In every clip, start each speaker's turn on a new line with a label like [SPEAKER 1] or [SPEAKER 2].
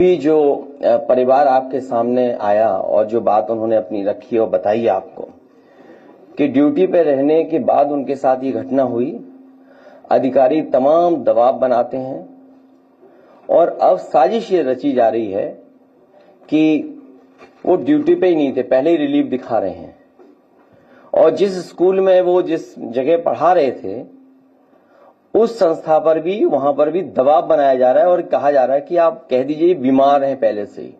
[SPEAKER 1] भी जो परिवार आपके सामने आया और जो बात उन्होंने अपनी रखी और बताई आपको कि ड्यूटी पे रहने के बाद उनके साथ ये घटना हुई, अधिकारी तमाम दबाव बनाते हैं और अब साजिश ये रची जा रही है कि वो ड्यूटी पे ही नहीं थे, पहले ही रिलीफ दिखा रहे हैं और जिस स्कूल में वो जिस जगह पढ़ा रहे थे उस संस्था पर भी, वहां पर भी दबाव बनाया जा रहा है और कहा जा रहा है कि आप कह दीजिए बीमार हैं पहले से ही।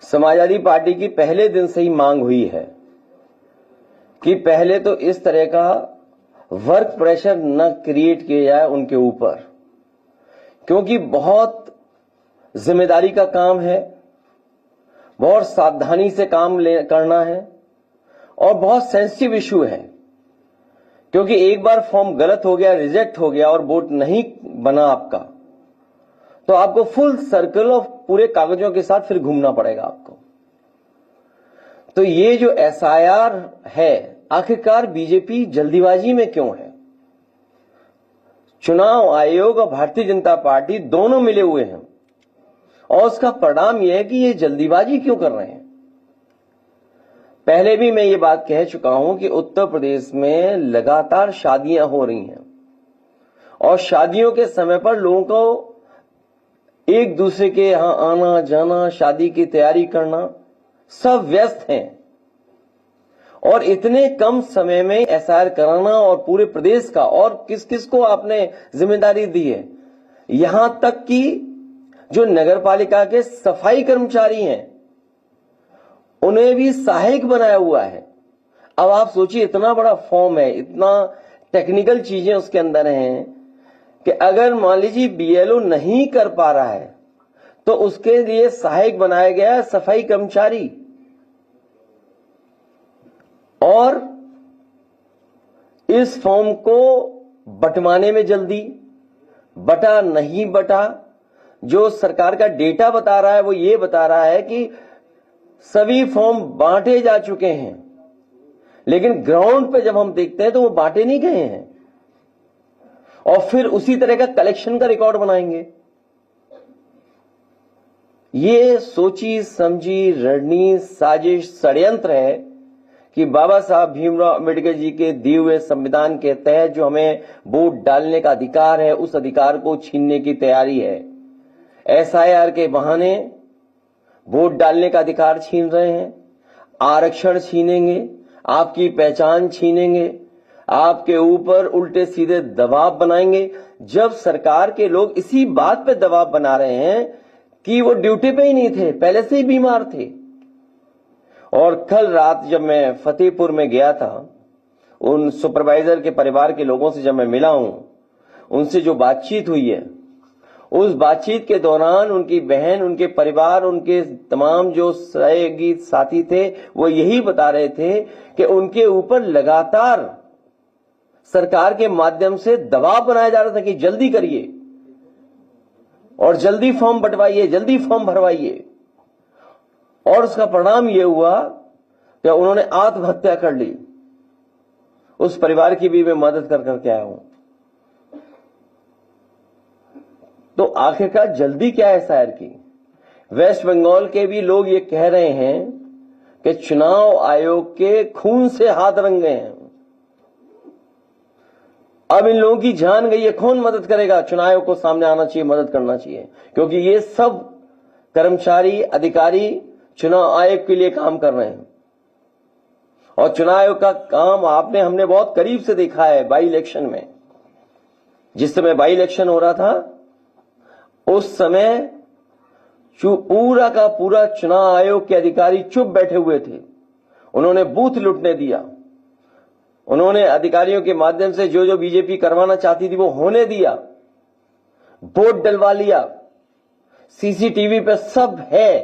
[SPEAKER 1] समाजवादी पार्टी की पहले दिन से ही मांग हुई है कि पहले तो इस तरह का वर्क प्रेशर न क्रिएट किया जाए उनके ऊपर, क्योंकि बहुत जिम्मेदारी का काम है, बहुत सावधानी से काम करना है और बहुत सेंसिटिव इशू है, क्योंकि एक बार फॉर्म गलत हो गया, रिजेक्ट हो गया और वोट नहीं बना आपका, तो आपको फुल सर्कल ऑफ पूरे कागजों के साथ फिर घूमना पड़ेगा आपको। तो ये जो एसआईआर है, आखिरकार बीजेपी जल्दीबाजी में क्यों है? चुनाव आयोग और भारतीय जनता पार्टी दोनों मिले हुए हैं और उसका परिणाम यह है कि ये जल्दीबाजी क्यों कर रहे हैं। पहले भी मैं ये बात कह चुका हूं कि उत्तर प्रदेश में लगातार शादियां हो रही हैं और शादियों के समय पर लोगों को एक दूसरे के यहां आना जाना, शादी की तैयारी करना, सब व्यस्त हैं और इतने कम समय में एसआईआर कराना और पूरे प्रदेश का, और किस किस को आपने जिम्मेदारी दी है, यहां तक कि जो नगरपालिका के सफाई कर्मचारी हैं उन्हें भी सहायक बनाया हुआ है। अब आप सोचिए, इतना बड़ा फॉर्म है, इतना टेक्निकल चीजें उसके अंदर हैं कि अगर मान लीजिए बीएलओ नहीं कर पा रहा है तो उसके लिए सहायक बनाया गया है सफाई कर्मचारी। और इस फॉर्म को बंटवाने में जल्दी, बटा नहीं बटा, जो सरकार का डेटा बता रहा है वो ये बता रहा है कि सभी फॉर्म बांटे जा चुके हैं, लेकिन ग्राउंड पे जब हम देखते हैं तो वो बांटे नहीं गए हैं और फिर उसी तरह का कलेक्शन का रिकॉर्ड बनाएंगे। ये सोची समझी रणनीति, साजिश, षड्यंत्र है कि बाबा साहब भीमराव अंबेडकर जी के दिए हुए संविधान के तहत जो हमें वोट डालने का अधिकार है, उस अधिकार को छीनने की तैयारी है। एसआईआर के बहाने वोट डालने का अधिकार छीन रहे हैं, आरक्षण छीनेंगे, आपकी पहचान छीनेंगे, आपके ऊपर उल्टे सीधे दबाव बनाएंगे। जब सरकार के लोग इसी बात पे दबाव बना रहे हैं कि वो ड्यूटी पे ही नहीं थे, पहले से ही बीमार थे। और कल रात जब मैं फतेहपुर में गया था, उन सुपरवाइजर के परिवार के लोगों से जब मैं मिला हूं, उनसे जो बातचीत हुई है, उस बातचीत के दौरान उनकी बहन, उनके परिवार, उनके तमाम जो सहयोगी साथी थे, वो यही बता रहे थे कि उनके ऊपर लगातार सरकार के माध्यम से दबाव बनाया जा रहा था कि जल्दी करिए और जल्दी फॉर्म बंटवाइए, जल्दी फॉर्म भरवाइए। और उसका परिणाम यह हुआ कि उन्होंने आत्महत्या कर ली। उस परिवार की भी मैं मदद कर करके आया हूं। तो आखिरकार जल्दी क्या है एसआईआर की? वेस्ट बंगाल के भी लोग ये कह रहे हैं कि चुनाव आयोग के खून से हाथ रंग गए हैं। अब इन लोगों की जान गई है, कौन मदद करेगा? चुनाव आयोग को सामने आना चाहिए, मदद करना चाहिए, क्योंकि ये सब कर्मचारी, अधिकारी चुनाव आयोग के लिए काम कर रहे हैं और चुनाव आयोग का काम हमने बहुत करीब से देखा है। बाई इलेक्शन में, जिस समय बाई इलेक्शन हो रहा था, उस समय पूरा का पूरा चुनाव आयोग के अधिकारी चुप बैठे हुए थे। उन्होंने बूथ लूटने दिया, उन्होंने अधिकारियों के माध्यम से जो जो बीजेपी करवाना चाहती थी वो होने दिया, वोट डलवा लिया। सीसीटीवी पे सब है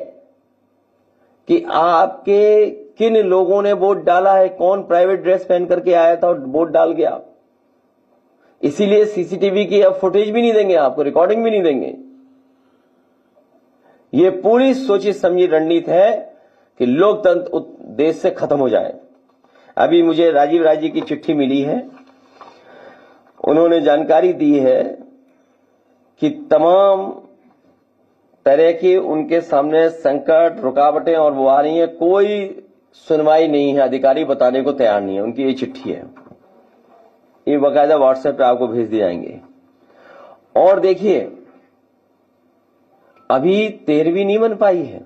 [SPEAKER 1] कि आपके किन लोगों ने वोट डाला है, कौन प्राइवेट ड्रेस पहन करके आया था और वोट डाल गया। इसीलिए सीसीटीवी की अब फुटेज भी नहीं देंगे आपको, रिकॉर्डिंग भी नहीं देंगे। ये पूरी सोची समझी रणनीति है कि लोकतंत्र देश से खत्म हो जाए। अभी मुझे राजीव राय जी की चिट्ठी मिली है, उन्होंने जानकारी दी है कि तमाम तरह की उनके सामने संकट, रुकावटें और वो आ रही हैं, कोई सुनवाई नहीं है, अधिकारी बताने को तैयार नहीं है। उनकी ये चिट्ठी है, ये बाकायदा व्हाट्सएप पे आपको भेज दिए जाएंगे। और देखिए, अभी 13वीं नहीं बन पाई है।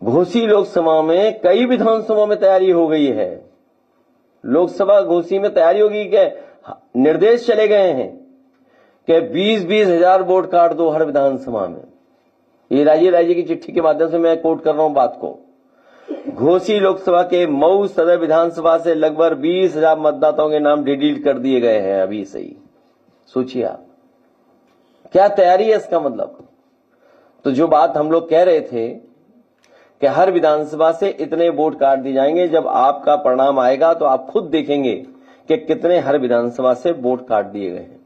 [SPEAKER 1] घोसी लोकसभा में, कई विधानसभा में तैयारी हो गई है। लोकसभा घोसी में तैयारी होगी कि निर्देश चले गए हैं कि 20-20 हजार वोट काट दो हर विधानसभा में। ये राज्य की चिट्ठी के माध्यम से मैं कोट कर रहा हूं बात को। घोसी लोकसभा के मऊ सदर विधानसभा से लगभग 20,000 मतदाताओं के नाम डिलीट कर दिए गए हैं अभी से ही। सोचिए आप, क्या तैयारी है इसका मतलब। तो जो बात हम लोग कह रहे थे कि हर विधानसभा से इतने वोट काट दिए जाएंगे, जब आपका परिणाम आएगा तो आप खुद देखेंगे कि कितने हर विधानसभा से वोट काट दिए गए हैं।